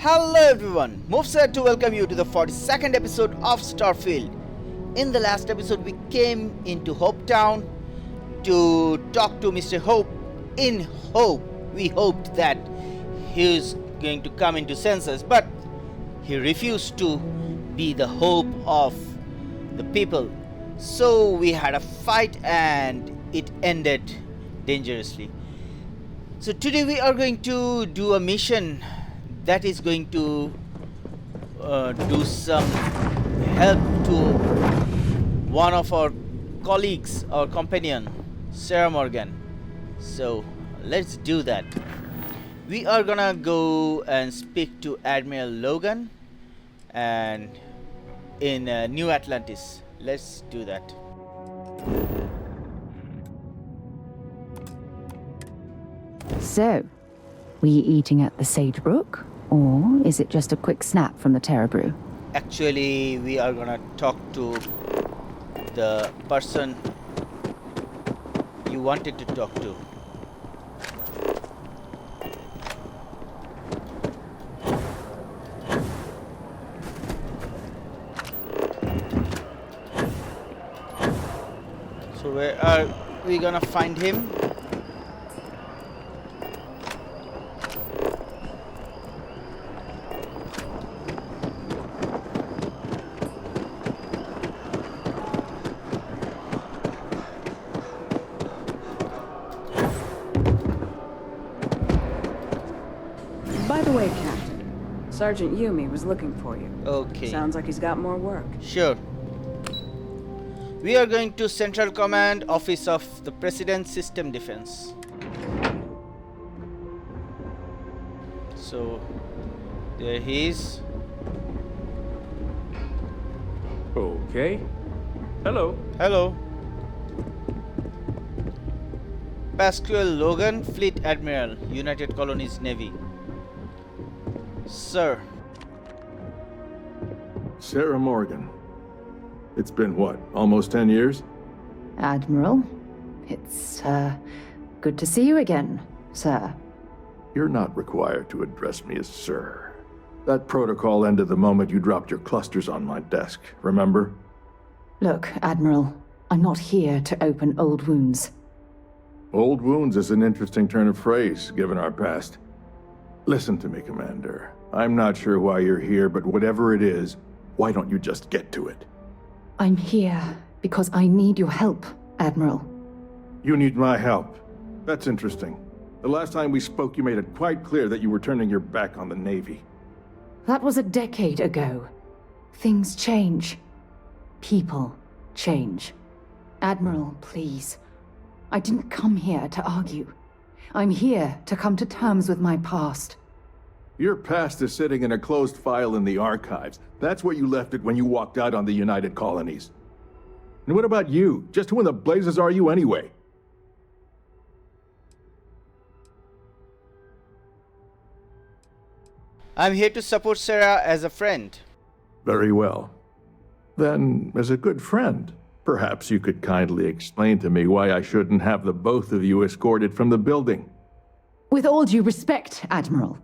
Hello everyone, MUFS here to welcome you to the 42nd episode of Starfield. In the last episode we came into Hope Town to talk to Mr. Hope. In hope, we hoped that he was going to come into senses, but he refused to be the hope of the people. So we had a fight and it ended dangerously. So today we are going to do a mission that is going to do some help to one of our colleagues, our companion, Sarah Morgan. So let's do that. We are gonna go and speak to Admiral Logan and in New Atlantis. Let's do that. So, were you eating at the Sagebrook? Or is it just a quick snap from the Terra Brew? Actually, we are gonna talk to the person you wanted to talk to. So where are we gonna find him? By the way, Captain, Sergeant Yumi was looking for you. Okay. Sounds like he's got more work. Sure. We are going to Central Command, Office of the President, System Defense. So, there he is. Okay. Hello. Hello. Pascual Logan, Fleet Admiral, United Colonies Navy. Sir. Sarah Morgan. It's been what, almost 10 years? Admiral, it's, good to see you again, sir. You're not required to address me as sir. That protocol ended the moment you dropped your clusters on my desk, remember? Look, Admiral, I'm not here to open old wounds. Old wounds is an interesting turn of phrase, given our past. Listen to me, Commander. I'm not sure why you're here, but whatever it is, why don't you just get to it? I'm here because I need your help, Admiral. You need my help. That's interesting. The last time we spoke, you made it quite clear that you were turning your back on the Navy. That was a decade ago. Things change. People change. Admiral, please. I didn't come here to argue. I'm here to come to terms with my past. Your past is sitting in a closed file in the archives. That's where you left it when you walked out on the United Colonies. And what about you? Just who in the blazes are you anyway? I'm here to support Sarah as a friend. Very well. Then, as a good friend, perhaps you could kindly explain to me why I shouldn't have the both of you escorted from the building. With all due respect, Admiral,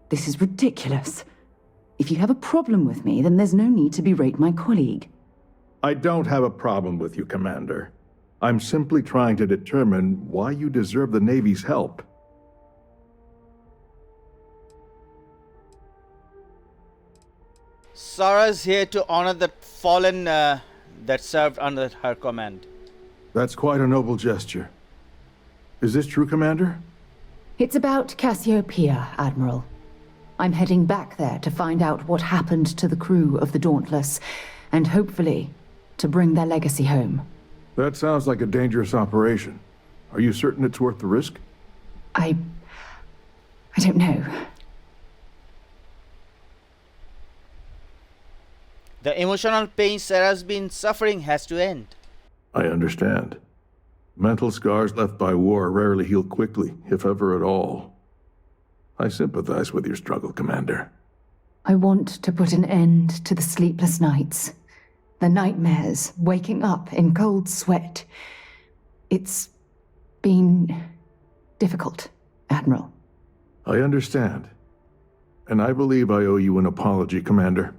this is ridiculous. If you have a problem with me, then there's no need to berate my colleague. I don't have a problem with you, Commander. I'm simply trying to determine why you deserve the Navy's help. Sarah's here to honor the fallen that served under her command. That's quite a noble gesture. Is this true, Commander? It's about Cassiopeia, Admiral. I'm heading back there to find out what happened to the crew of the Dauntless, and hopefully, to bring their legacy home. That sounds like a dangerous operation. Are you certain it's worth the risk? I don't know. The emotional pain Sarah's been suffering has to end. I understand. Mental scars left by war rarely heal quickly, if ever at all. I sympathize with your struggle, Commander. I want to put an end to the sleepless nights, the nightmares, waking up in cold sweat. It's been difficult, Admiral. I understand. and I believe I owe you an apology, Commander.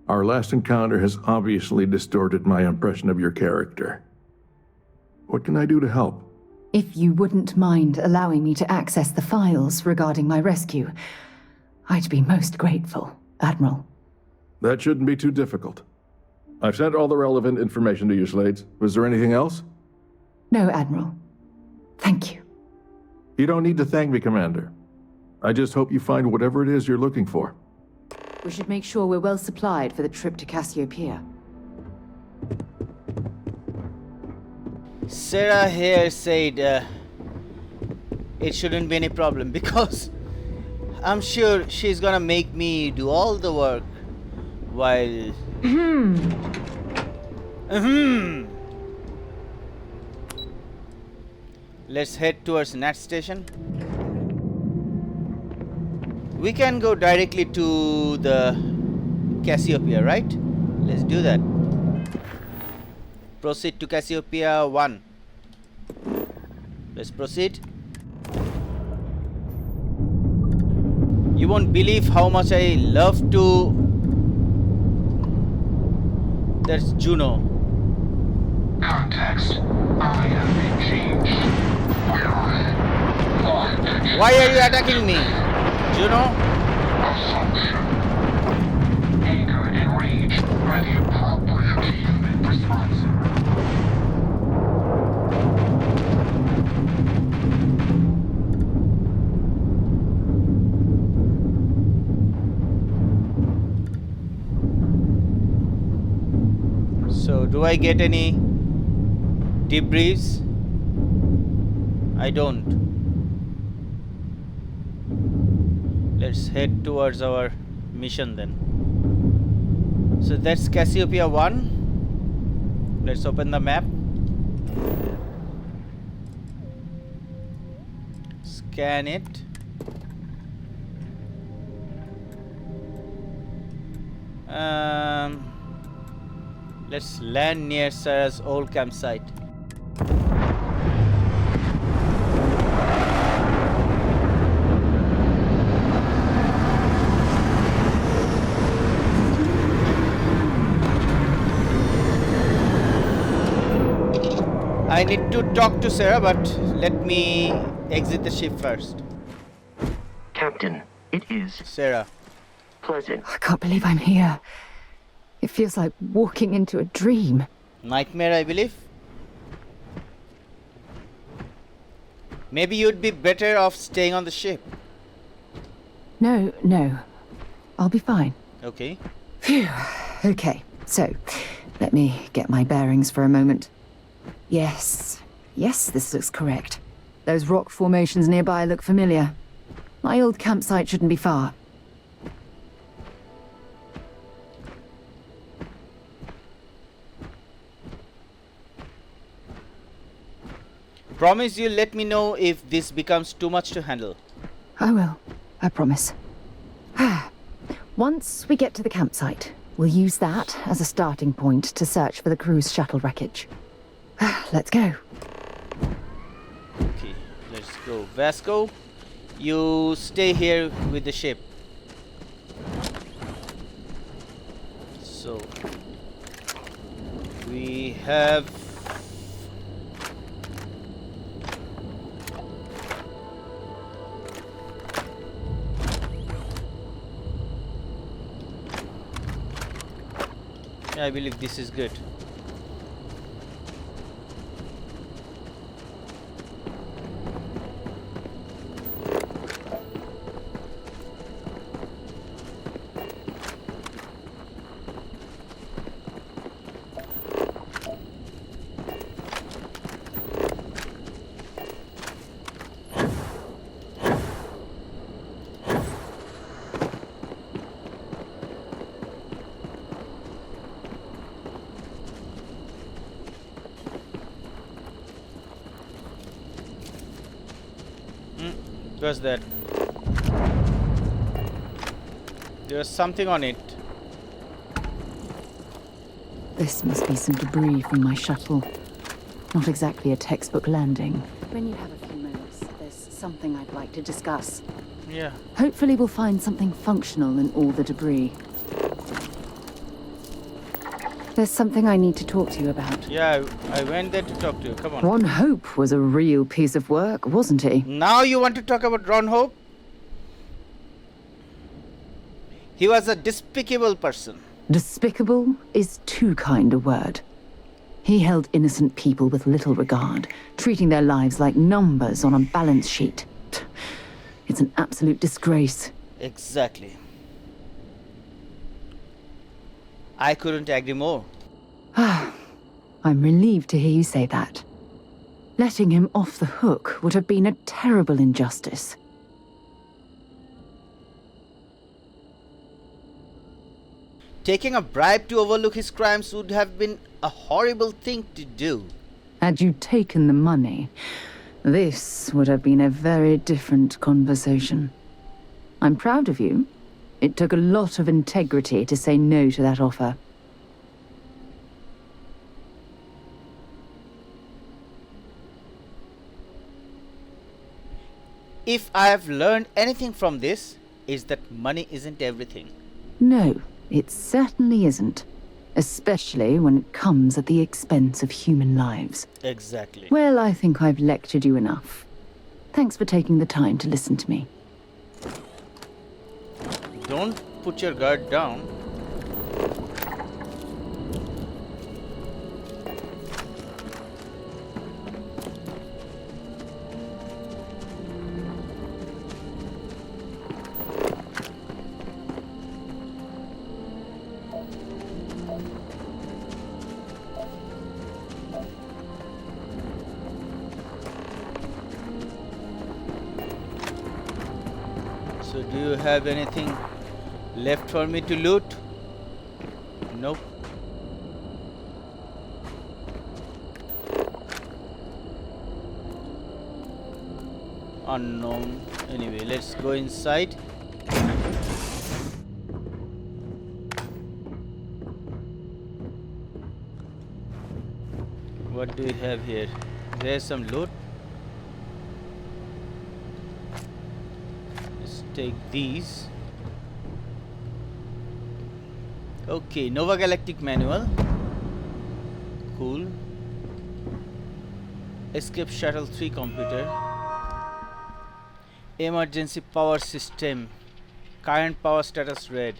Our last encounter has obviously distorted my impression of your character. What can I do to help? If you wouldn't mind allowing me to access the files regarding my rescue, I'd be most grateful, Admiral. That shouldn't be too difficult. I've sent all the relevant information to you, Slades. Was there anything else? No, Admiral. Thank you. You don't need to thank me, Commander. I just hope you find whatever it is you're looking for. We should make sure we're well supplied for the trip to Cassiopeia. Sarah here said it shouldn't be any problem because I'm sure she's gonna make me do all the work while... Let's head towards Nat Station. We can go directly to the Cassiopeia, right? Let's do that. Proceed to Cassiopeia 1. Let's proceed. You won't believe how much I love to... That's Juno. Context. I have been changed. Why are you attacking me, Juno? Assumption. Anger and rage are the appropriate human responses. So, do I get any debriefs? I don't. Let's head towards our mission then. So that's Cassiopeia 1. Let's open the map. Scan it. Let's land near Sarah's old campsite. I need to talk to Sarah, but let me exit the ship first. Captain, it is Sarah. pleasant. I can't believe I'm here. It feels like walking into a dream. Nightmare, I believe. Maybe you'd be better off staying on the ship. No. I'll be fine. Okay. Phew. Okay, so let me get my bearings for a moment. Yes, this looks correct. Those rock formations nearby look familiar. My old campsite shouldn't be far. Promise you'll let me know if this becomes too much to handle. I will, I promise. Once we get to the campsite, we'll use that as a starting point to search for the cruise shuttle wreckage. Let's go. Okay, let's go. Vasco, you stay here with the ship. So, we have... I believe this is good. What's that? There's something on it. This must be some debris from my shuttle. Not exactly a textbook landing. When you have a few moments, there's something I'd like to discuss. Yeah. Hopefully we'll find something functional in all the debris. There's something I need to talk to you about. Yeah, I went there to talk to you. Come on. Ron Hope was a real piece of work, wasn't he? Now you want to talk about Ron Hope? He was a despicable person. Despicable is too kind a word. He held innocent people with little regard, treating their lives like numbers on a balance sheet. It's an absolute disgrace. Exactly. I couldn't agree more. I'm relieved to hear you say that. Letting him off the hook would have been a terrible injustice. Taking a bribe to overlook his crimes would have been a horrible thing to do. Had you taken the money, this would have been a very different conversation. I'm proud of you. It took a lot of integrity to say no to that offer. If I have learned anything from this, is that money isn't everything. No, it certainly isn't. Especially when it comes at the expense of human lives. Exactly. Well, I think I've lectured you enough. Thanks for taking the time to listen to me. Don't put your guard down. So do you have anything left for me to loot? Nope. Unknown. Anyway, let's go inside. What do we have here? There's some loot. Let's take these. Okay, Nova Galactic Manual. Cool. Escape Shuttle 3 computer. Emergency power system. Current power status red.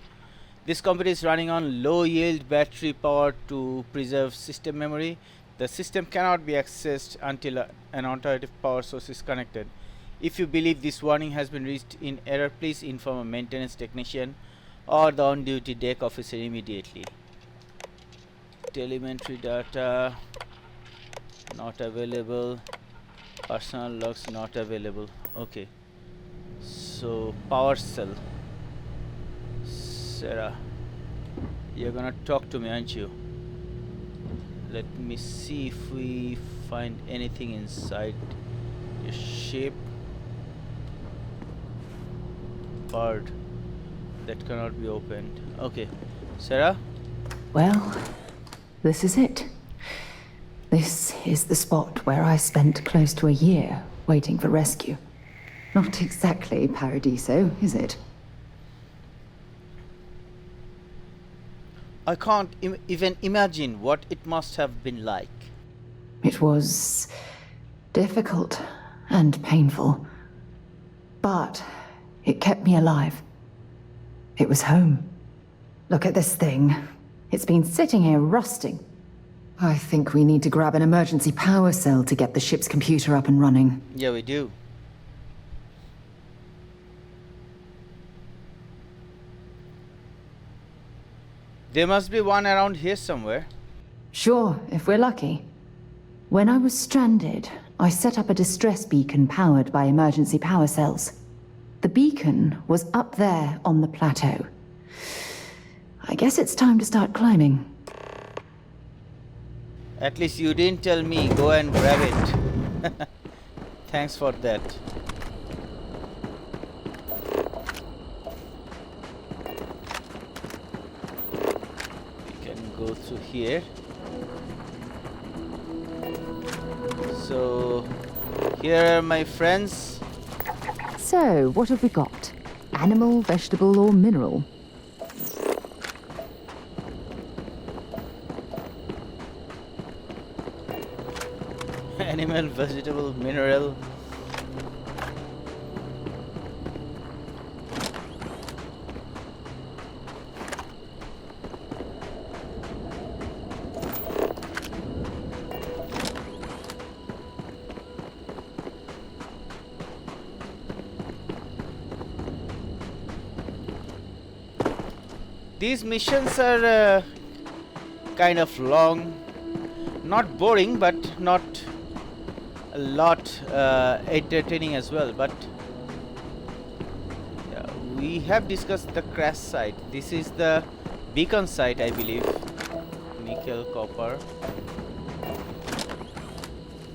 This computer is running on low yield battery power to preserve system memory. The system cannot be accessed until an alternative power source is connected. If you believe this warning has been reached in error, please inform a maintenance technician or the on-duty deck officer immediately. Telemetry data not available. Personal logs not available. Okay. So power cell. Sarah, you're gonna talk to me, aren't you? Let me see if we find anything inside your ship. Bird that cannot be opened. Okay, Sarah. Well, this is it. This is the spot where I spent close to a year waiting for rescue. Not exactly Paradiso, is it? I can't even imagine what it must have been like. It was difficult and painful, but it kept me alive. It was home. Look at this thing. It's been sitting here rusting. I think we need to grab an emergency power cell to get the ship's computer up and running. Yeah, we do. There must be one around here somewhere. Sure, if we're lucky. When I was stranded, I set up a distress beacon powered by emergency power cells. The beacon was up there on the plateau. I guess it's time to start climbing. At least you didn't tell me go and grab it. Thanks for that. We can go through here. So here are my friends. So, what have we got? Animal, vegetable, or mineral? Animal, vegetable, mineral. These missions are kind of long, not boring, but not a lot entertaining as well. But we have discussed the crash site. This is the beacon site, I believe. Nickel, copper.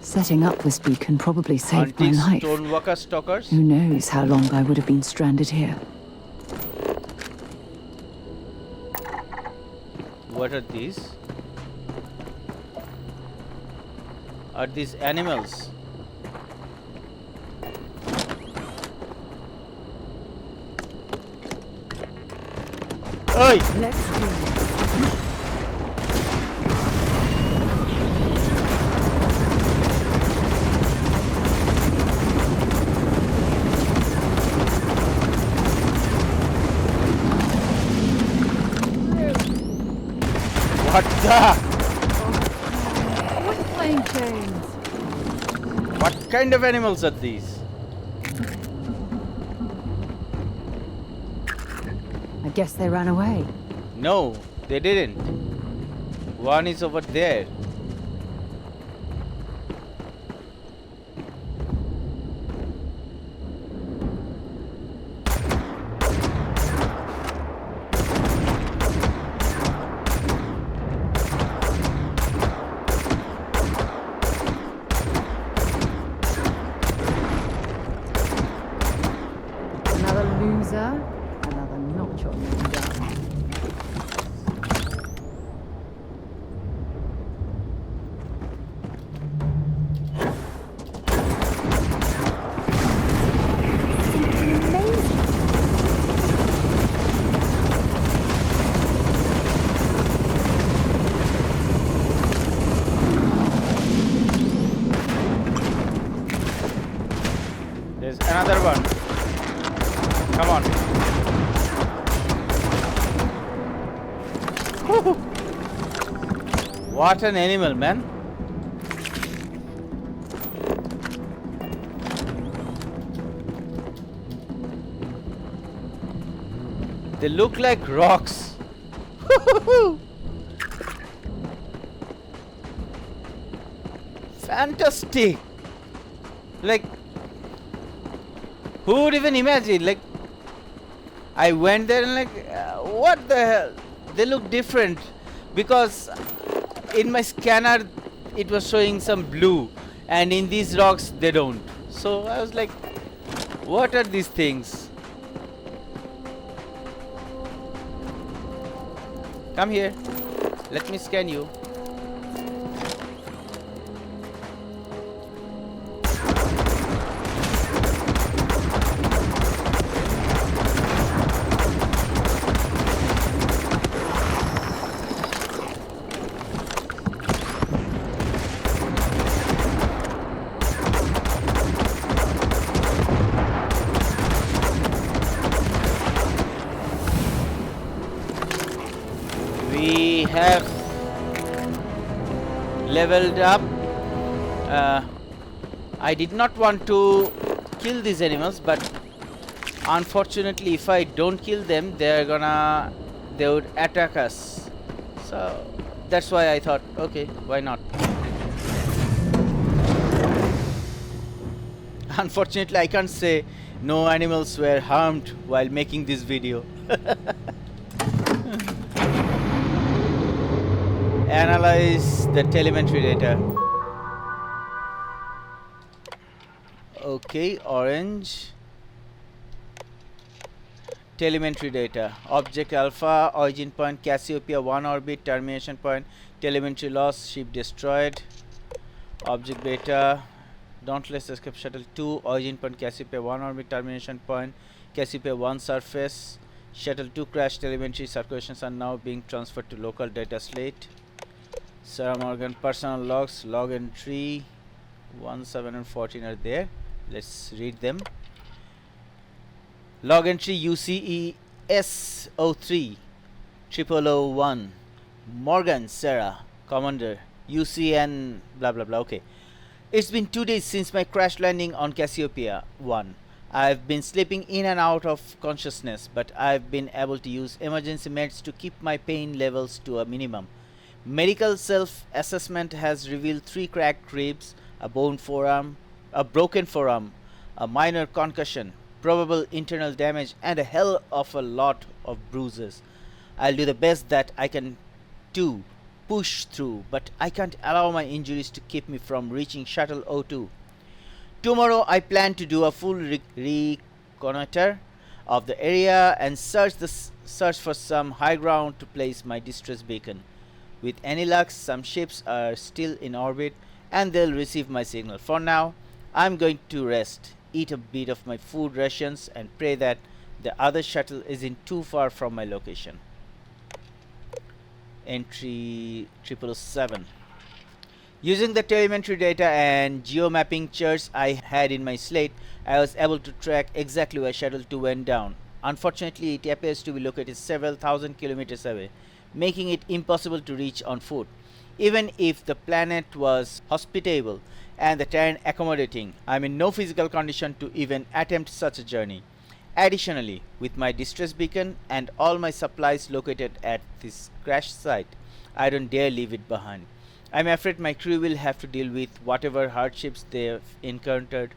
Setting up this beacon probably saved my life. Stonewalker stalkers. Who knows how long I would have been stranded here. What are these? Are these animals? Oi! Let's do this. What the? What plane chains? What kind of animals are these? I guess they ran away. No, they didn't. One is over there. Another loser, another notch on the gun. There's another one. Come on. Whew. What an animal, man. They look like rocks. Fantastic. Like, who would even imagine? Like, I went there and like, what the hell? They look different because in my scanner it was showing some blue, and in these rocks they don't. So I was like, what are these things? Come here. Let me scan you. We have leveled up. I did not want to kill these animals, but unfortunately if I don't kill them, they would attack us. So that's why I thought, okay, why not? Unfortunately I can't say no animals were harmed while making this video. Analyze the telemetry data. Okay, orange. Telemetry data. Object Alpha, origin point Cassiopeia 1 orbit, termination point, telemetry loss, ship destroyed. Object Beta, Dauntless Escape Shuttle 2, origin point Cassiopeia 1 orbit, termination point, Cassiopeia 1 surface. Shuttle 2 crash telemetry circulations are now being transferred to local data slate. Sarah Morgan personal logs, log entry 1, 7 and 14 are there. Let's read them. Log entry UCES 03 0001 Morgan Sarah Commander UCN blah blah blah. Okay. It's been 2 days since my crash landing on Cassiopeia 1. I've been slipping in and out of consciousness, but I've been able to use emergency meds to keep my pain levels to a minimum. Medical self-assessment has revealed 3 cracked ribs, a broken forearm, a minor concussion, probable internal damage, and a hell of a lot of bruises. I'll do the best that I can to push through, but I can't allow my injuries to keep me from reaching Shuttle 02. Tomorrow I plan to do a full reconnoiter of the area and search for some high ground to place my distress beacon. With any luck, some ships are still in orbit and they'll receive my signal. For now, I'm going to rest, eat a bit of my food rations and pray that the other shuttle isn't too far from my location. Entry 007. Using the telemetry data and geomapping charts I had in my slate, I was able to track exactly where Shuttle 2 went down. Unfortunately, it appears to be located several thousand kilometers away, making it impossible to reach on foot. Even if the planet was hospitable and the terrain accommodating, I'm in no physical condition to even attempt such a journey. Additionally, with my distress beacon and all my supplies located at this crash site, I don't dare leave it behind. I'm afraid my crew will have to deal with whatever hardships they've encountered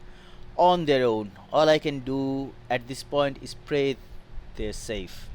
on their own. All I can do at this point is pray they're safe.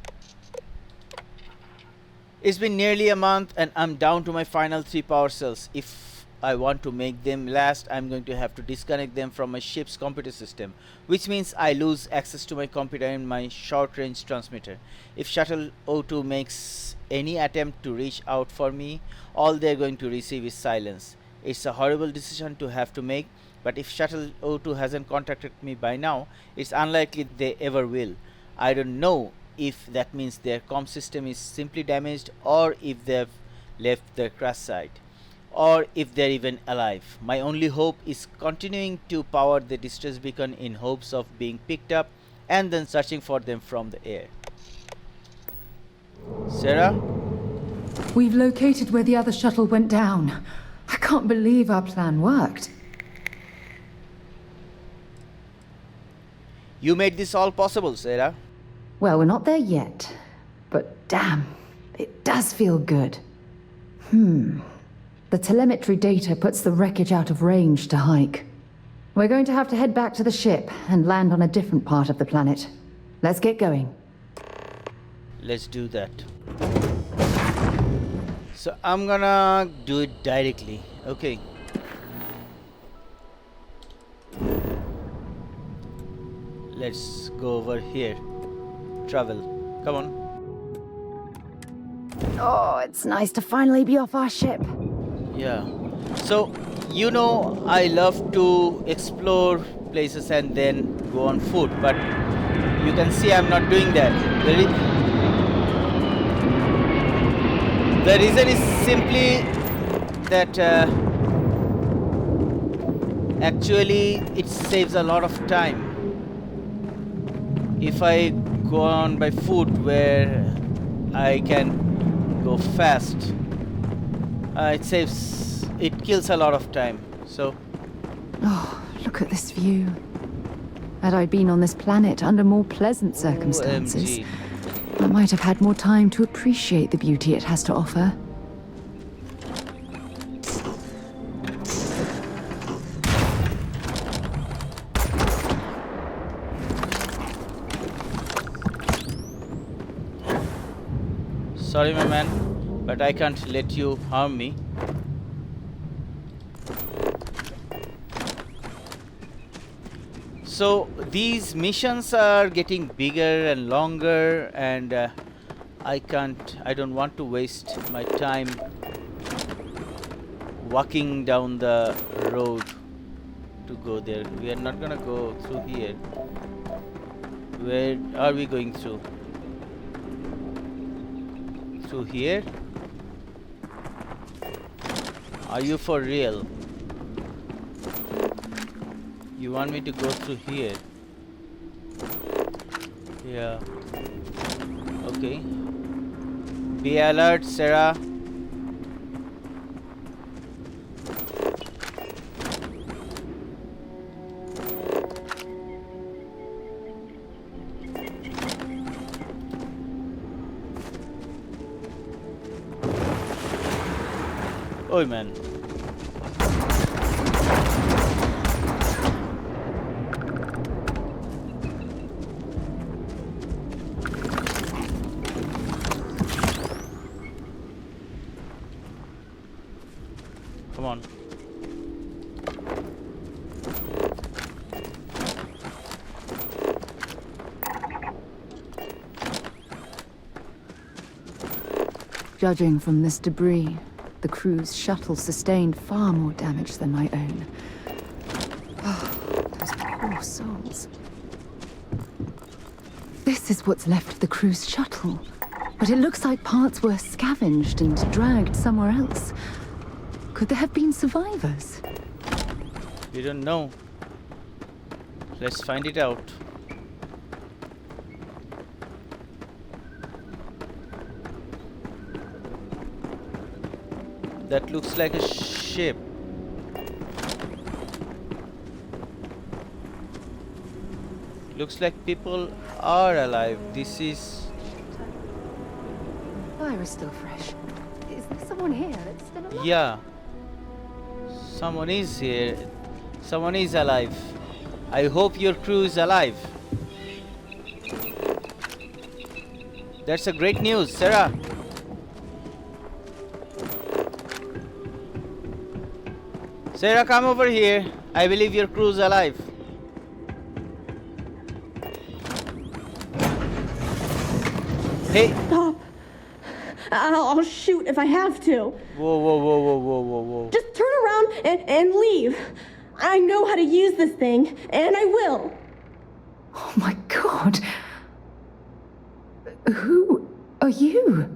It's been nearly a month and I'm down to my final 3 power cells. If I want to make them last, I'm going to have to disconnect them from my ship's computer system, which means I lose access to my computer and my short-range transmitter. If Shuttle 02 makes any attempt to reach out for me, all they're going to receive is silence. It's a horrible decision to have to make, but if Shuttle 02 hasn't contacted me by now, it's unlikely they ever will. I don't know if that means their comm system is simply damaged, or if they've left the crash site, or if they're even alive. My only hope is continuing to power the distress beacon in hopes of being picked up and then searching for them from the air. Sarah? We've located where the other shuttle went down. I can't believe our plan worked. You made this all possible, Sarah. Well, we're not there yet. But damn, it does feel good. The telemetry data puts the wreckage out of range to hike. We're going to have to head back to the ship and land on a different part of the planet. Let's get going. Let's do that. So I'm gonna do it directly. Okay. Let's go over here. Travel. Come on. Oh, it's nice to finally be off our ship. Yeah. So, you know, I love to explore places and then go on foot, but you can see I'm not doing that. The reason is simply that actually it saves a lot of time. If I go on by foot where I can go fast, it kills a lot of time. So Oh, look at this view. Had I been on this planet under more pleasant circumstances, OMG. I might have had more time to appreciate the beauty it has to offer. Sorry, my man, but I can't let you harm me. So these missions are getting bigger and longer, and I don't want to waste my time walking down the road to go there. We are not gonna go through here. Where are we going through? Through here? Are you for real? You want me to go through here? Yeah. Okay. Be alert, Sarah. Oh man. Come on. Judging from this debris, the crew's shuttle sustained far more damage than my own. Oh, those poor souls. This is what's left of the crew's shuttle. But it looks like parts were scavenged and dragged somewhere else. Could there have been survivors? We don't know. Let's find it out. That looks like a ship. Looks like people are alive. This is... Fire is still fresh. Is there someone here that's still alive? Yeah. Someone is here. Someone is alive. I hope your crew is alive. That's a great news, Sarah. Sarah, come over here. I believe your crew is alive. Hey. Stop. I'll shoot if I have to. Whoa, whoa, whoa, whoa, whoa, whoa, whoa. Just turn around and leave. I know how to use this thing, and I will. Oh my god. Who are you?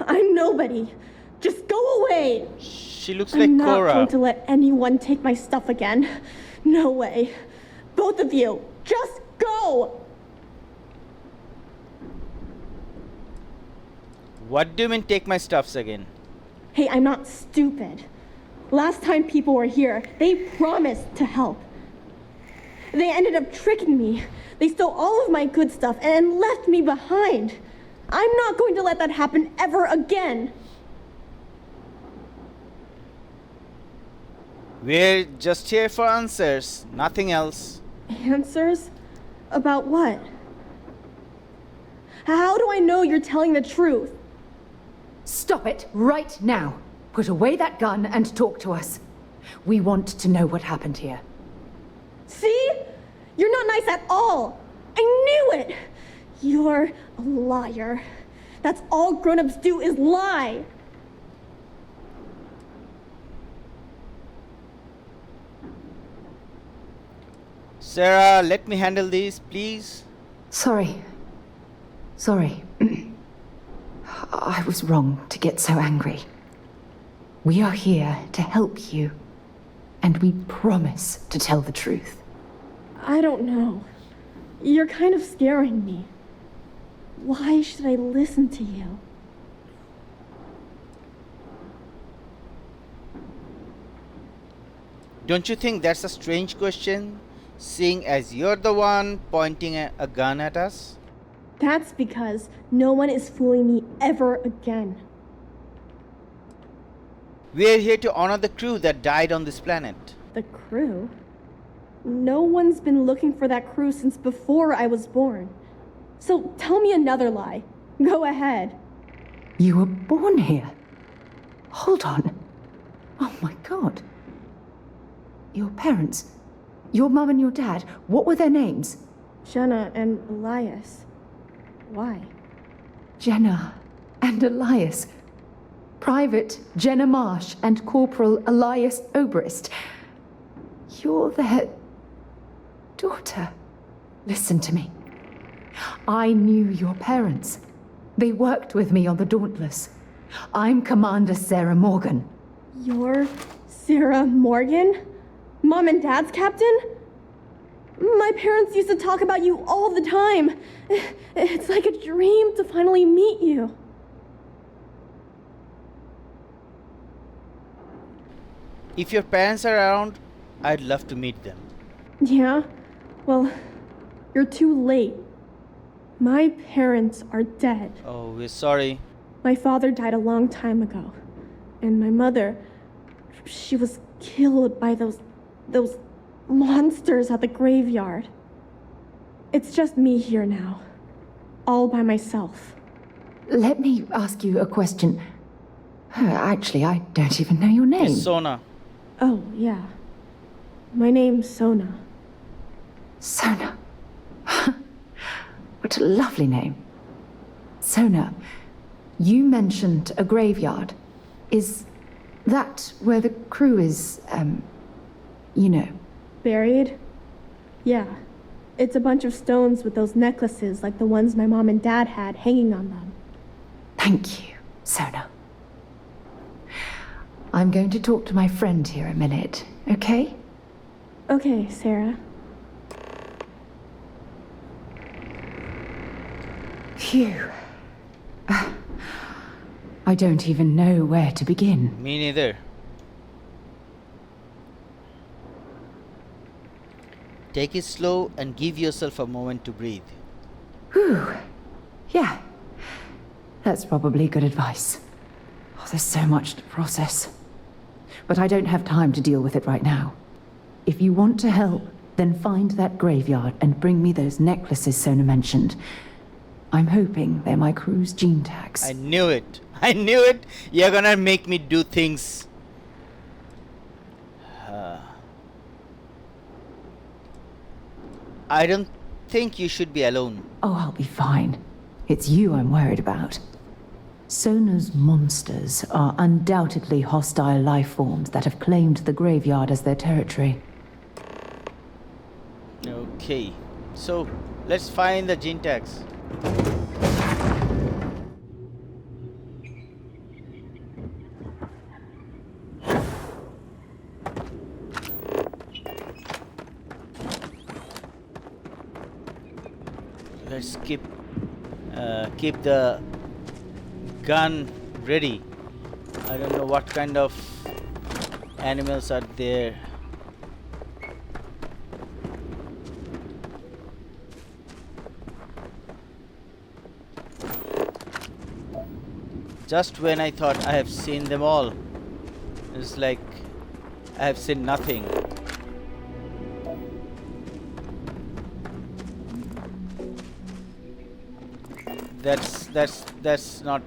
I'm nobody. Just go away. She looks like I'm not Cora. going to let anyone take my stuff again. No way. Both of you, just go. What do you mean take my stuffs again? Hey, I'm not stupid. Last time people were here, they promised to help. They ended up tricking me. They stole all of my good stuff and left me behind. I'm not going to let that happen ever again. We're just here for answers, nothing else. Answers? About what? How do I know you're telling the truth? Stop it right now. Put away that gun and talk to us. We want to know what happened here. See? You're not nice at all. I knew it. You're a liar. That's all grown-ups do is lie. Sarah, let me handle this, please. Sorry. I was wrong to get so angry. We are here to help you, and we promise to tell the truth. I don't know. You're kind of scaring me. Why should I listen to you? Don't you think that's a strange question, seeing as you're the one pointing a gun at us? That's because no one is fooling me ever again. We're here to honor the crew that died on this planet. The crew? No one's been looking for that crew since before I was born. So tell me another lie. Go ahead. You were born here. Hold on. Oh my god. Your parents, your mum and your dad, what were their names? Jenna and Elias. Why? Jenna and Elias. Private Jenna Marsh and Corporal Elias Obrist. You're their daughter. Listen to me. I knew your parents. They worked with me on the Dauntless. I'm Commander Sarah Morgan. You're Sarah Morgan? Mom and Dad's captain? My parents used to talk about you all the time. It's like a dream to finally meet you. If your parents are around, I'd love to meet them. Yeah? Well, you're too late. My parents are dead. Oh, we're sorry. My father died a long time ago. And my mother, she was killed by those monsters at the graveyard. It's just me here now. All by myself. Let me ask you a question. Actually, I don't even know your name. It's Sona. Oh, yeah. My name's Sona. Sona. What a lovely name. Sona, you mentioned a graveyard. Is that where the crew is, you know? Buried? Yeah. It's a bunch of stones with those necklaces like the ones my mom and dad had hanging on them. Thank you, Sona. I'm going to talk to my friend here a minute, okay? Okay, Sarah. Phew. I don't even know where to begin. Me neither. Take it slow and give yourself a moment to breathe. Whew. Yeah. That's probably good advice. Oh, there's so much to process. But I don't have time to deal with it right now. If you want to help, then find that graveyard and bring me those necklaces Sona mentioned. I'm hoping they're my crew's gene tags. I knew it. I knew it. You're gonna make me do things. I don't think you should be alone. Oh, I'll be fine. It's you I'm worried about. Sona's monsters are undoubtedly hostile life forms that have claimed the graveyard as their territory. Okay. So, let's find the gene tags. Let's keep the gun ready. I don't know what kind of animals are there. Just when I thought I have seen them all, it's like I have seen nothing. That's not.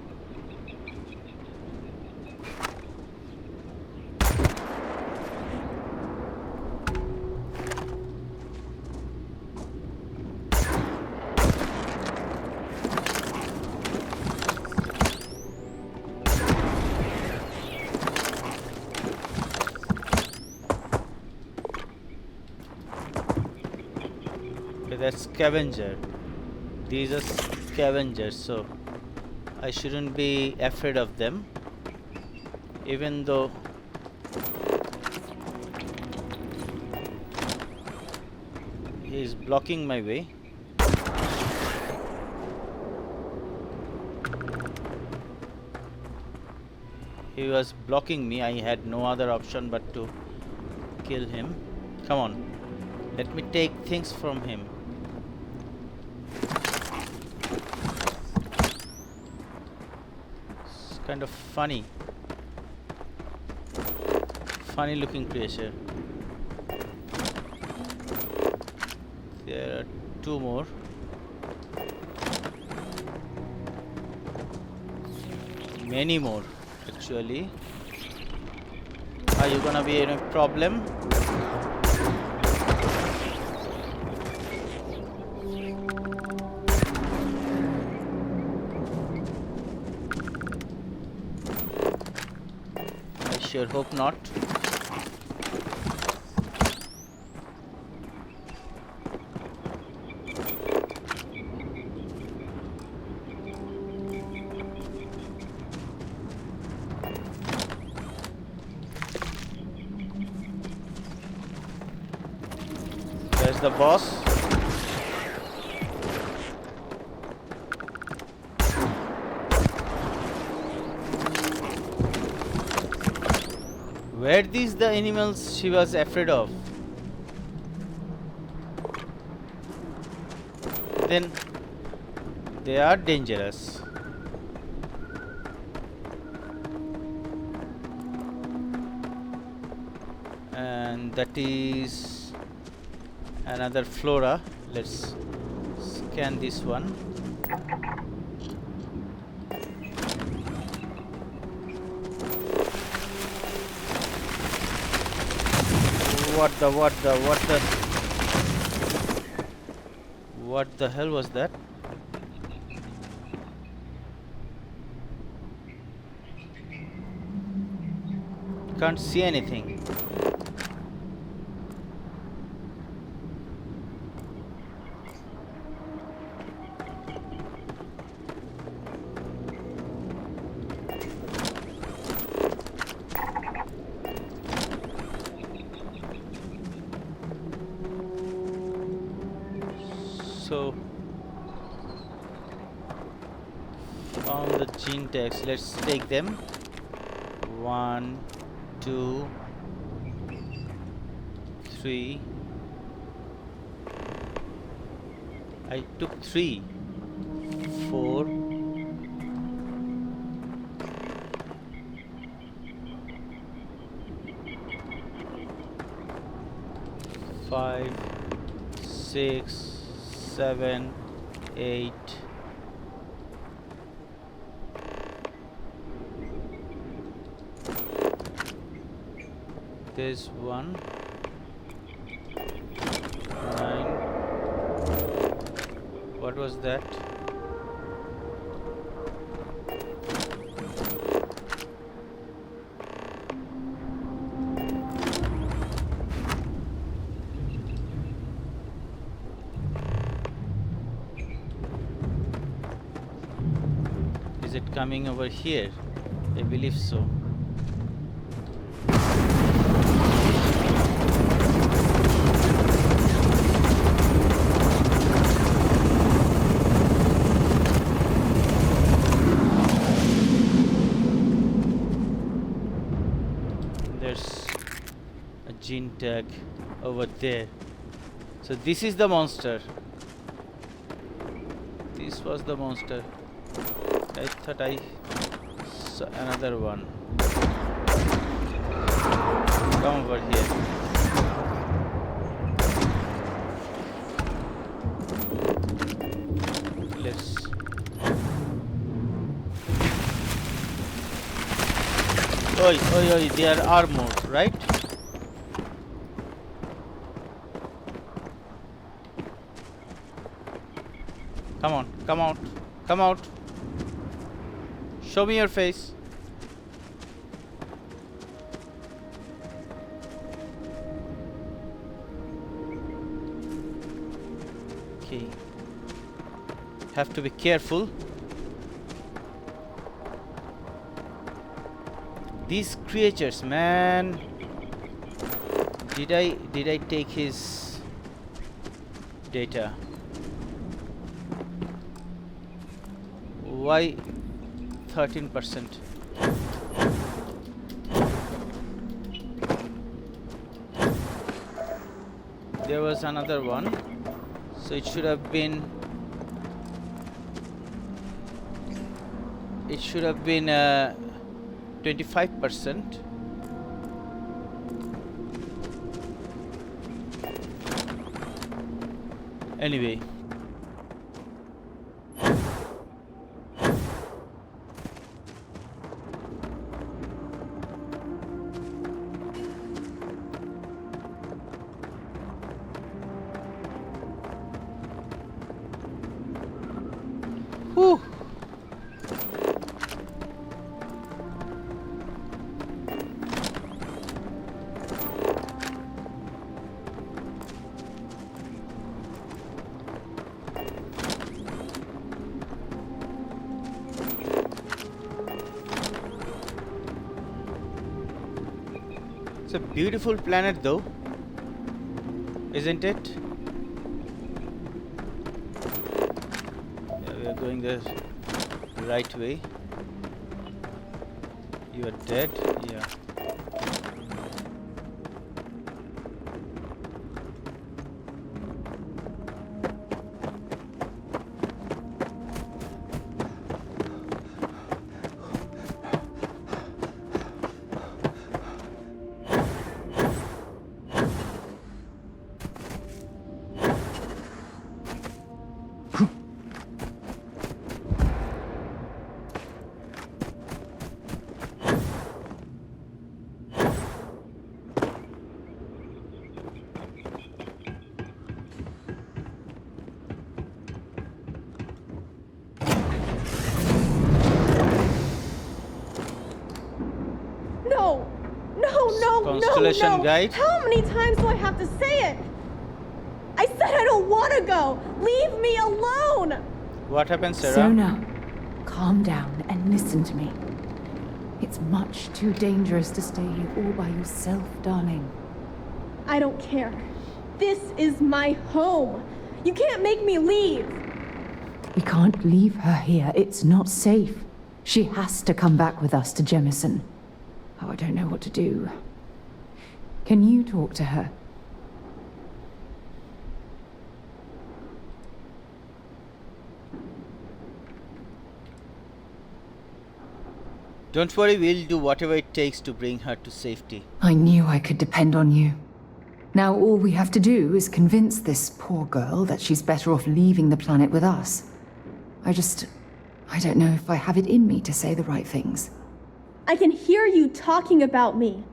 Okay, that's scavenger. These are scavengers, so I shouldn't be afraid of them, even though he is blocking my way. He was blocking me. I had no other option but to kill him. Come on, let me take things from him. Kind of funny looking creature. There are two more. Many more actually. Are you gonna be any problem? Sure hope not. That's the boss. Were these the animals she was afraid of? Then they are dangerous. And that is another flora. Let's scan this one. What the hell was that? Can't see anything. So found the gene tags. Let's take them. 1, 2, 3. I took 3, 4. Five, 6, 7, 8. There's 1, 9. What was that? Is it coming over here? I believe so. There's a gene tag over there. So this is the monster. This was the monster. I thought I saw another one. Come over here. Let's. Oi, oi, oi! They are armored, right? Come on, come out, come out. Show me your face. Okay. Have to be careful. These creatures, man. Did I take his data? Why 13%? There was another one, so it should have been 25%. Anyway. Whew. It's a beautiful planet though, isn't it? going the right way. You are dead? Yeah. Constellation no. guide? How many times do I have to say it? I said I don't want to go. Leave me alone. What happened, Sarah? Sona, calm down and listen to me. It's much too dangerous to stay here all by yourself, darling. I don't care. This is my home. You can't make me leave. We can't leave her here. It's not safe. She has to come back with us to Jemison. Oh, I don't know what to do. Can you talk to her? Don't worry, we'll do whatever it takes to bring her to safety. I knew I could depend on you. Now all we have to do is convince this poor girl that she's better off leaving the planet with us. I don't know if I have it in me to say the right things. I can hear you talking about me.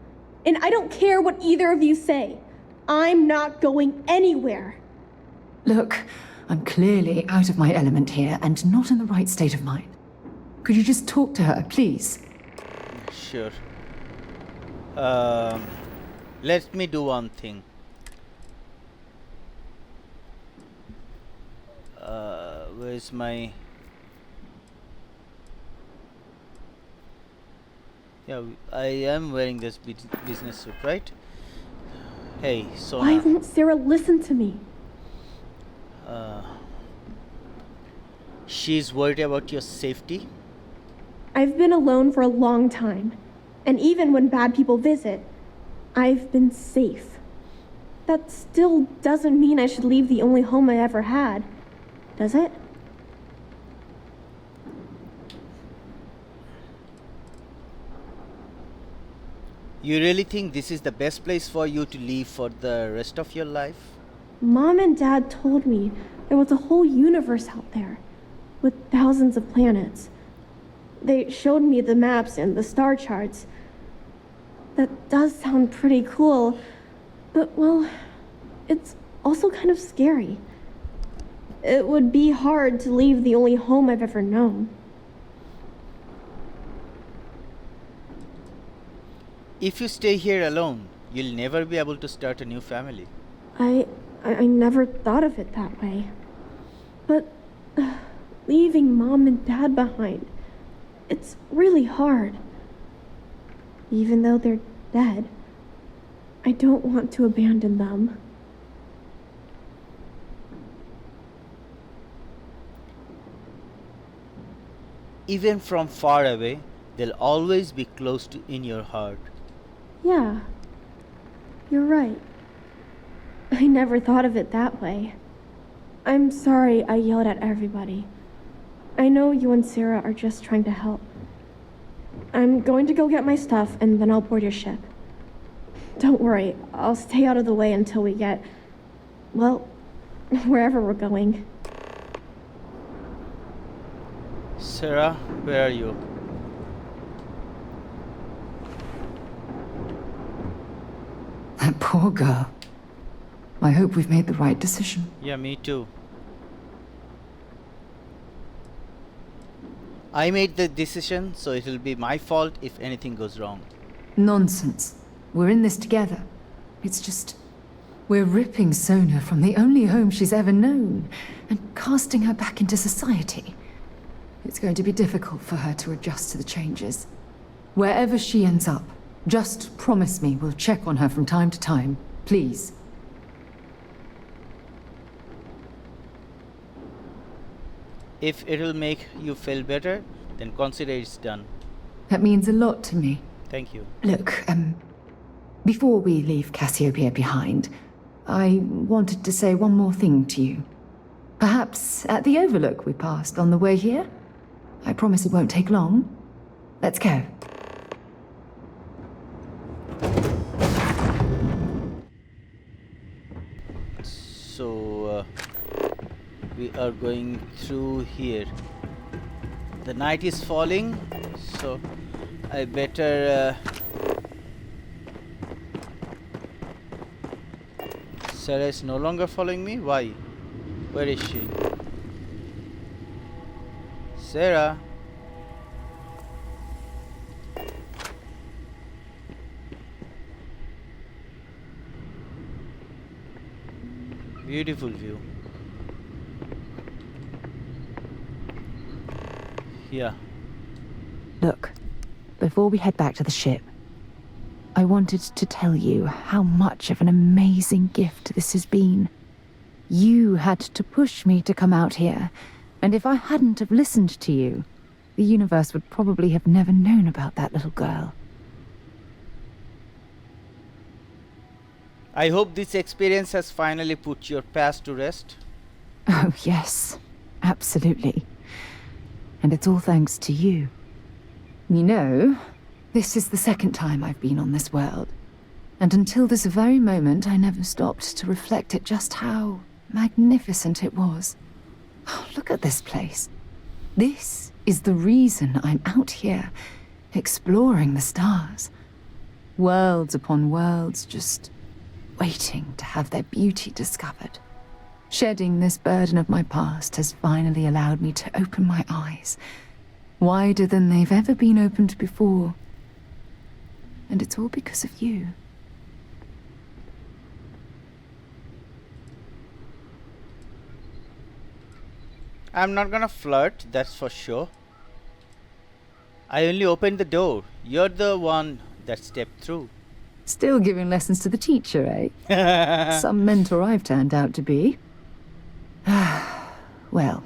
And I don't care what either of you say. I'm not going anywhere. Look, I'm clearly out of my element here and not in the right state of mind. Could you just talk to her, please? Sure. Let me do one thing. Where's my... Yeah, I am wearing this business suit, right? Hey, Sona. Why won't Sarah listen to me? She's worried about your safety. I've been alone for a long time. And even when bad people visit, I've been safe. That still doesn't mean I should leave the only home I ever had, does it? You really think this is the best place for you to live for the rest of your life? Mom and Dad told me there was a whole universe out there, with thousands of planets. They showed me the maps and the star charts. That does sound pretty cool, but, well, it's also kind of scary. It would be hard to leave the only home I've ever known. If you stay here alone, you'll never be able to start a new family. I never thought of it that way. But leaving Mom and Dad behind, it's really hard. Even though they're dead, I don't want to abandon them. Even from far away, they'll always be close to in your heart. Yeah, you're right. I never thought of it that way. I'm sorry I yelled at everybody. I know you and Sarah are just trying to help. I'm going to go get my stuff and then I'll board your ship. Don't worry, I'll stay out of the way until we get, well, wherever we're going. Sarah, where are you? That poor girl. I hope we've made the right decision. Yeah, me too. I made the decision, so it'll be my fault if anything goes wrong. Nonsense. We're in this together. It's just... we're ripping Sona from the only home she's ever known and casting her back into society. It's going to be difficult for her to adjust to the changes. Wherever she ends up, just promise me we'll check on her from time to time, please. If it'll make you feel better, then consider it's done. That means a lot to me. Thank you. Look, before we leave Cassiopeia behind, I wanted to say one more thing to you. Perhaps at the overlook we passed on the way here? I promise it won't take long. Let's go. So, we are going through here. The night is falling, so I better... Sarah is no longer following me? Why? Where is she? Sarah? Beautiful view. Yeah. Look, before we head back to the ship, I wanted to tell you how much of an amazing gift this has been. You had to push me to come out here, and if I hadn't have listened to you, the universe would probably have never known about that little girl. I hope this experience has finally put your past to rest. Oh, yes, absolutely. And it's all thanks to you. You know, this is the second time I've been on this world. And until this very moment, I never stopped to reflect at just how magnificent it was. Oh, look at this place. This is the reason I'm out here, exploring the stars. Worlds upon worlds, just waiting to have their beauty discovered. Shedding this burden of my past has finally allowed me to open my eyes, wider than they've ever been opened before. And it's all because of you. I'm not gonna flirt, that's for sure. I only opened the door. You're the one that stepped through. Still giving lessons to the teacher, eh? Some mentor I've turned out to be. Well,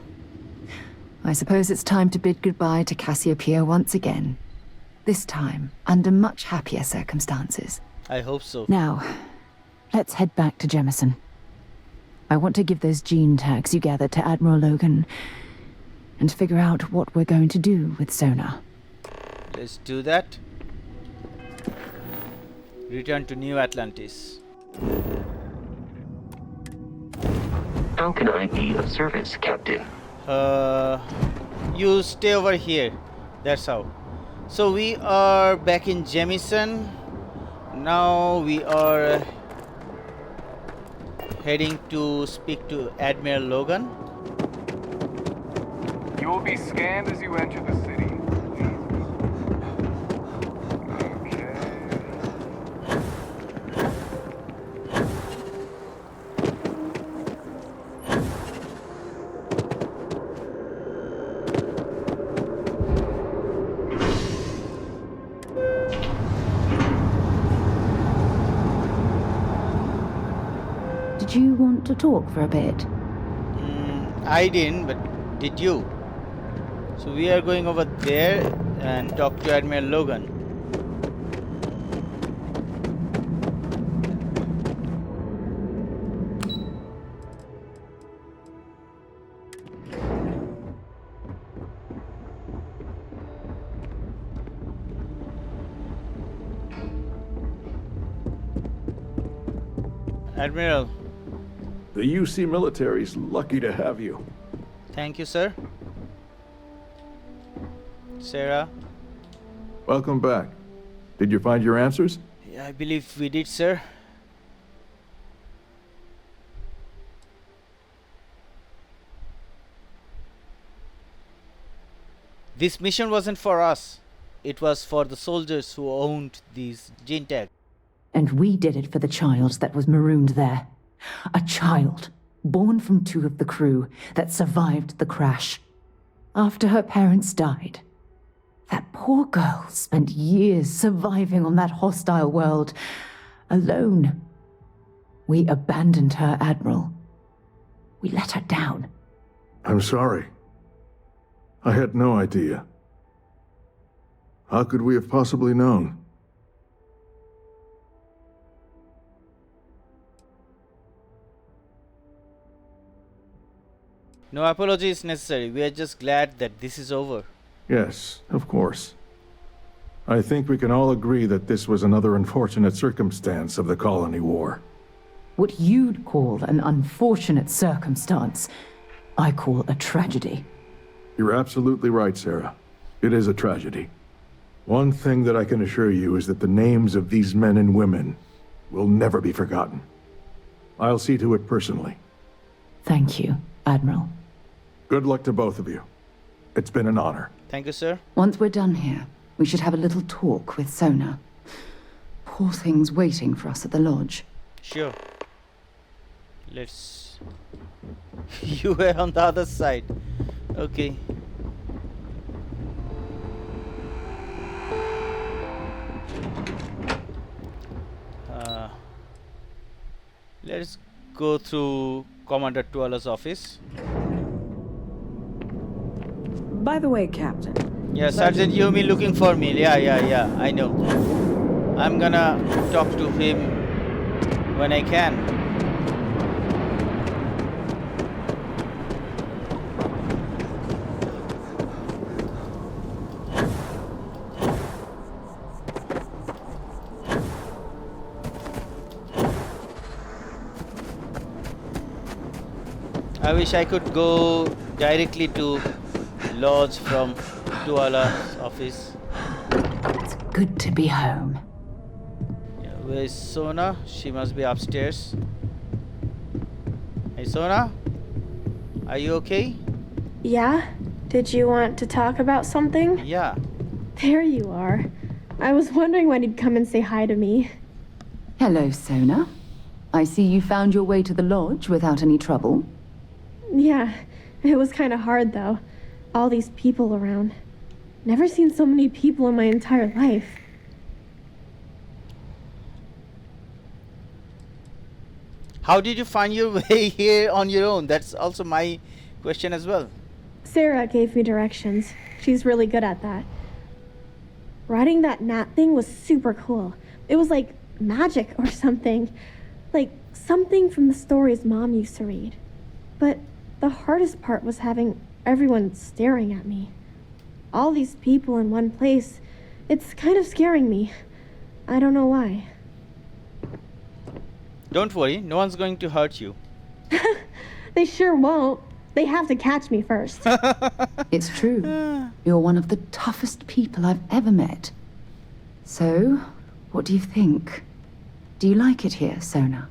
I suppose it's time to bid goodbye to Cassiopeia once again. This time, under much happier circumstances. I hope so. Now, let's head back to Jemison. I want to give those gene tags you gathered to Admiral Logan and figure out what we're going to do with Sona. Let's do that. Return to New Atlantis. How can I be of service, Captain? You stay over here. That's how. So we are back in Jemison. Now we are heading to speak to Admiral Logan. You will be scanned as you enter the city. Did you want to talk for a bit? I didn't, but did you? So we are going over there and talk to Admiral Logan. Admiral. The UC military's lucky to have you. Thank you, sir. Sarah? Welcome back. Did you find your answers? Yeah, I believe we did, sir. This mission wasn't for us. It was for the soldiers who owned these gene tags. And we did it for the child that was marooned there. A child, born from two of the crew, that survived the crash. After her parents died, that poor girl spent years surviving on that hostile world, alone. We abandoned her, Admiral. We let her down. I'm sorry. I had no idea. How could we have possibly known? No apology is necessary. We are just glad that this is over. Yes, of course. I think we can all agree that this was another unfortunate circumstance of the colony war. What you'd call an unfortunate circumstance, I call a tragedy. You're absolutely right, Sarah. It is a tragedy. One thing that I can assure you is that the names of these men and women will never be forgotten. I'll see to it personally. Thank you, Admiral. Good luck to both of you. It's been an honor. Thank you, sir. Once we're done here, we should have a little talk with Sona. Poor thing's waiting for us at the lodge. Sure. Let's... You were on the other side. Okay. Let's go through Commander Tuala's office. By the way, Captain. Yeah, Sergeant Yumi looking for me. Yeah, I know. I'm gonna talk to him when I can. I wish I could go directly to Lodge from Tuala's office. It's good to be home. Yeah, where is Sona? She must be upstairs. Hey Sona? Are you okay? Yeah? Did you want to talk about something? Yeah. There you are. I was wondering when you'd come and say hi to me. Hello, Sona. I see you found your way to the lodge without any trouble. Yeah, it was kind of hard though. All these people around. Never seen so many people in my entire life. How did you find your way here on your own? That's also my question as well. Sarah gave me directions. She's really good at that. Riding that gnat thing was super cool. It was like magic or something. Like something from the stories Mom used to read. But the hardest part was having everyone staring at me. All these people in one place. It's kind of scaring me. I don't know why. Don't worry, no one's going to hurt you. They sure won't. They have to catch me first. It's true. You're one of the toughest people I've ever met. So, what do you think? Do you like it here, Sona?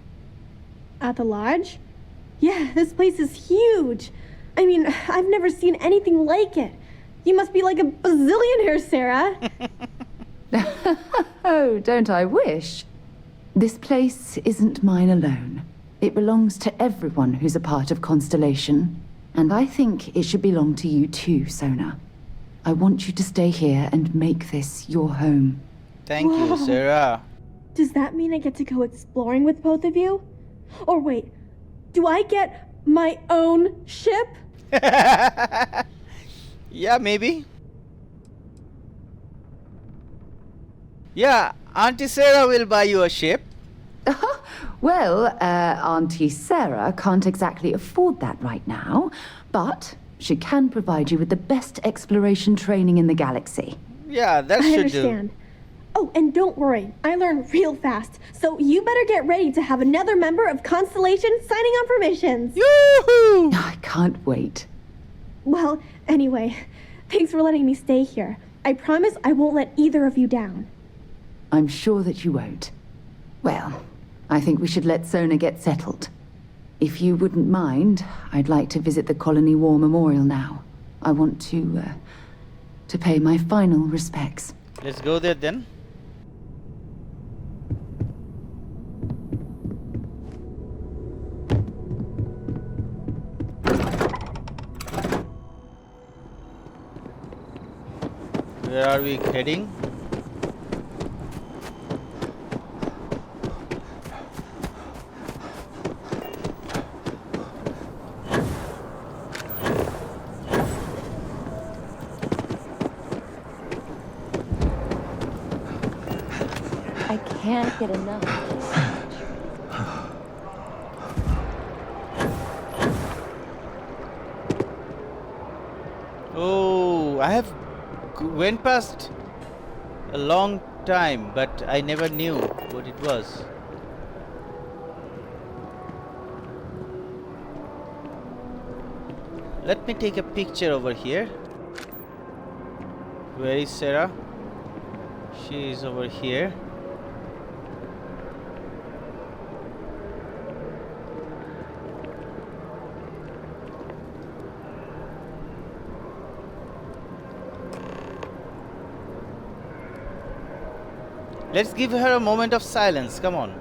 At the lodge? Yeah, this place is huge. I mean, I've never seen anything like it. You must be like a bazillionaire, Sarah. Oh, don't I wish? This place isn't mine alone. It belongs to everyone who's a part of Constellation. And I think it should belong to you too, Sona. I want you to stay here and make this your home. Thank you, Sarah. Does that mean I get to go exploring with both of you? Or wait, do I get my own ship? Yeah, maybe. Yeah, Auntie Sarah will buy you a ship. Well, Auntie Sarah can't exactly afford that right now, but she can provide you with the best exploration training in the galaxy. Yeah, that I should understand. Oh, and don't worry, I learn real fast. So you better get ready to have another member of Constellation signing on for missions. do. Yoo-hoo! I can't wait. Well, anyway, thanks for letting me stay here. I promise I won't let either of you down. I'm sure that you won't. Well, I think we should let Sona get settled. If you wouldn't mind, I'd like to visit the Colony War Memorial now. I want to pay my final respects. Let's go there then. Where are we heading? can't get enough. Oh, I have went past a long time, but I never knew what it was. Let me take a picture over here. Where is Sarah? She is over here. Let's give her a moment of silence. Come on.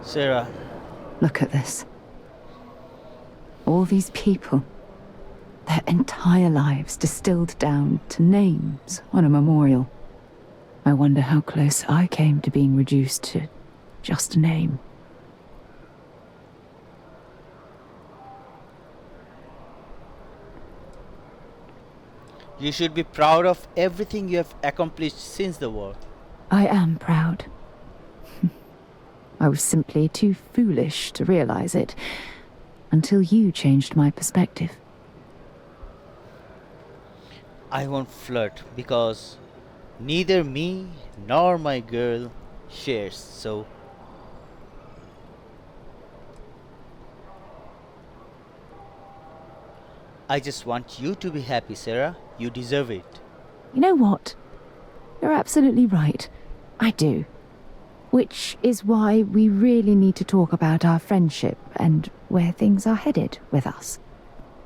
Sarah. Look at this. All these people. Their entire lives distilled down to names on a memorial. I wonder how close I came to being reduced to just a name. You should be proud of everything you have accomplished since the war. I am proud. I was simply too foolish to realize it until you changed my perspective. I won't flirt because neither me nor my girl shares, so I just want you to be happy, Sarah. You deserve it. You know what? You're absolutely right. I do. Which is why we really need to talk about our friendship and where things are headed with us.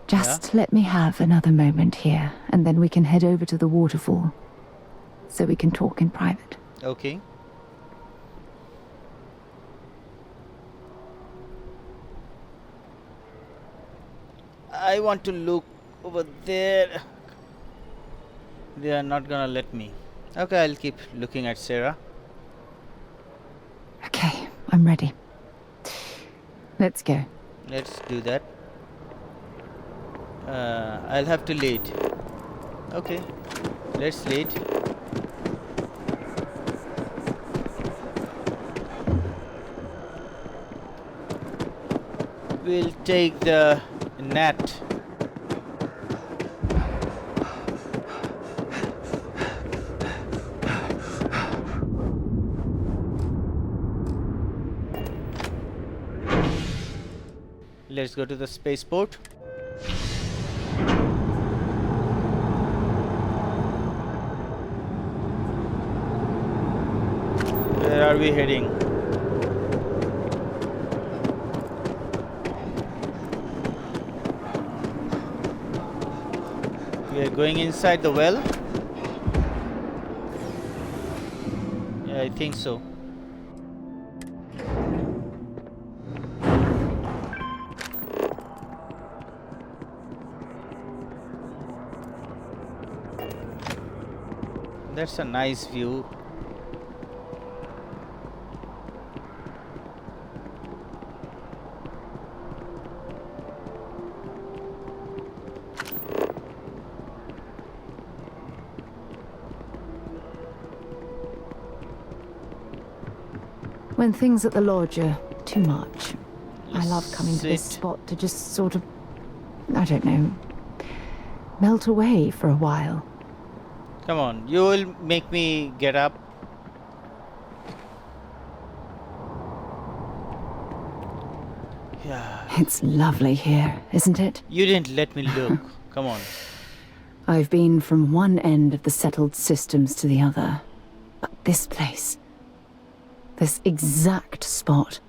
Just let me have another moment here, and then we can head over to the waterfall, so we can talk in private. Okay. I want to look over there. They are not gonna let me. Okay, I'll keep looking at Sarah. Okay, I'm ready. Let's go. Let's do that. I'll have to lead. Okay, let's lead. We'll take the net. Let's go to the spaceport. Where are we heading? We are going inside the well? Yeah, I think so. That's a nice view. When things at the lodge are too much, I love coming to this Sit. spot to just sort of, I don't know, melt away for a while. Come on, you will make me get up. Yeah, It's lovely here, isn't it? you didn't let me look. Come on. I've been from one end of the settled systems to the other. But this place, this exact spot,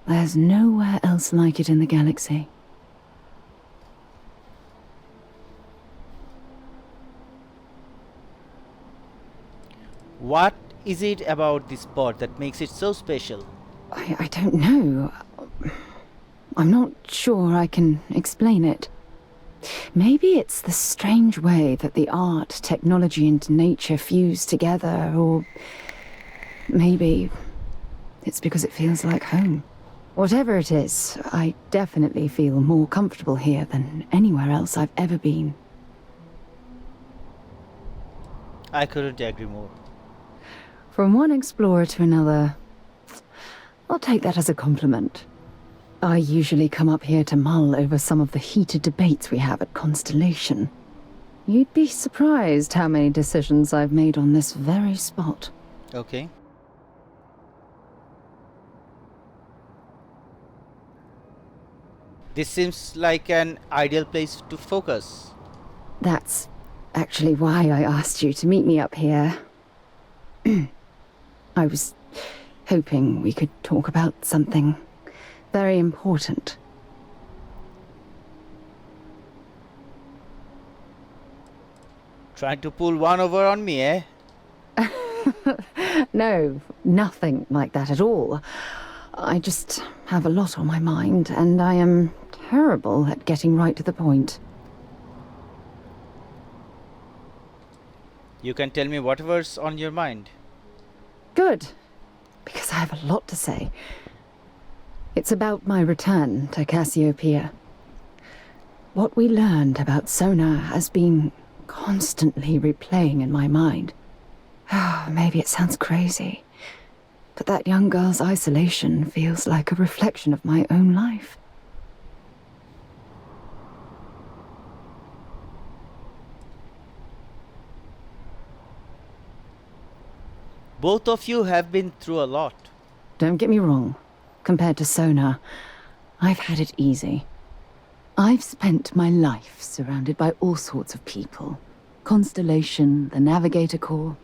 there's nowhere else like it in the galaxy. What is it about this spot that makes it so special? I don't know. I'm not sure I can explain it. Maybe it's the strange way that the art, technology, and nature fuse together, or maybe it's because it feels like home. Whatever it is, I definitely feel more comfortable here than anywhere else I've ever been. I couldn't agree more. From one explorer to another, I'll take that as a compliment. I usually come up here to mull over some of the heated debates we have at Constellation. You'd be surprised how many decisions I've made on this very spot. Okay. This seems like an ideal place to focus. That's actually why I asked you to meet me up here. I was hoping we could talk about something very important. Trying to pull one over on me, eh? No, nothing like that at all. I just have a lot on my mind, and I am terrible at getting right to the point. You can tell me whatever's on your mind. Good, because I have a lot to say. It's about my return to Cassiopeia. What we learned about Sona has been constantly replaying in my mind. Maybe it sounds crazy, but that young girl's isolation feels like a reflection of my own life. Both of you have been through a lot. Don't get me wrong. Compared to Sona, I've had it easy. I've spent my life surrounded by all sorts of people. Constellation, the Navigator Corps.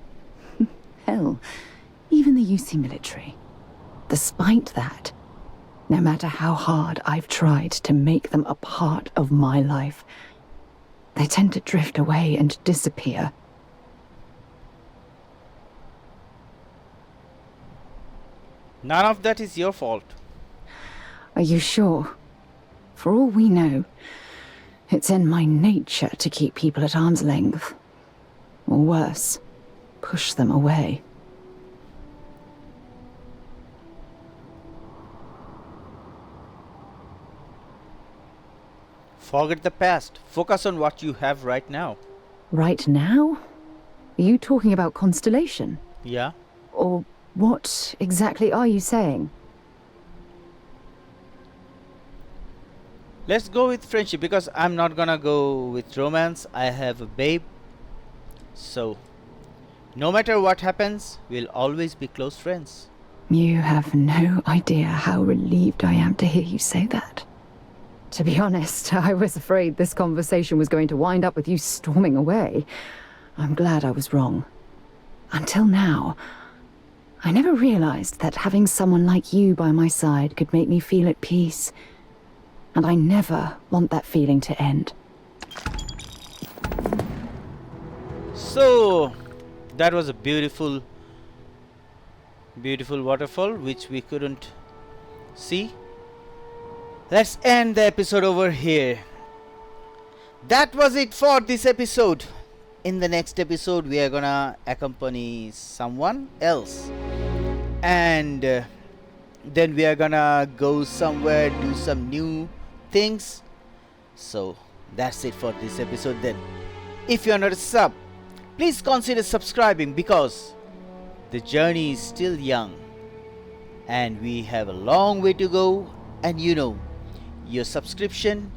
Hell, even the UC military. Despite that, no matter how hard I've tried to make them a part of my life, they tend to drift away and disappear. None of that is your fault. Are you sure? For all we know, it's in my nature to keep people at arm's length. Or worse, push them away. Forget the past. Focus on what you have right now. Right now? Are you talking about Constellation? Yeah? Or what exactly are you saying? Let's go with friendship because I'm not gonna go with romance. I have a babe. So, no matter what happens, we'll always be close friends. You have no idea how relieved I am to hear you say that. To be honest, I was afraid this conversation was going to wind up with you storming away. I'm glad I was wrong. Until now, I never realized that having someone like you by my side could make me feel at peace. And I never want that feeling to end. So, that was a beautiful waterfall which we couldn't see. Let's end the episode over here. That was it for this episode. In the next episode, we are gonna accompany someone else. And then we are gonna go somewhere, do some new things. So, that's it for this episode then. If you are not a sub, please consider subscribing because the journey is still young. And we have a long way to go. And you know, your subscription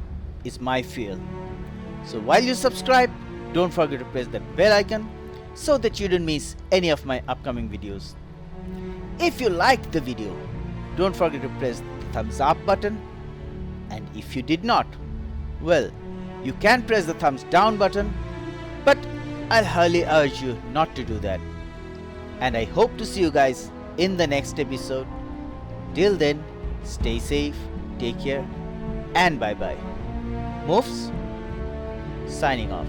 is my fuel. So while you subscribe, don't forget to press that bell icon so that you don't miss any of my upcoming videos. If you liked the video, don't forget to press the thumbs up button. And if you did not, well, you can press the thumbs down button, but I'll highly urge you not to do that. And I hope to see you guys in the next episode. Till then, stay safe, take care, and bye bye. MUFS signing off.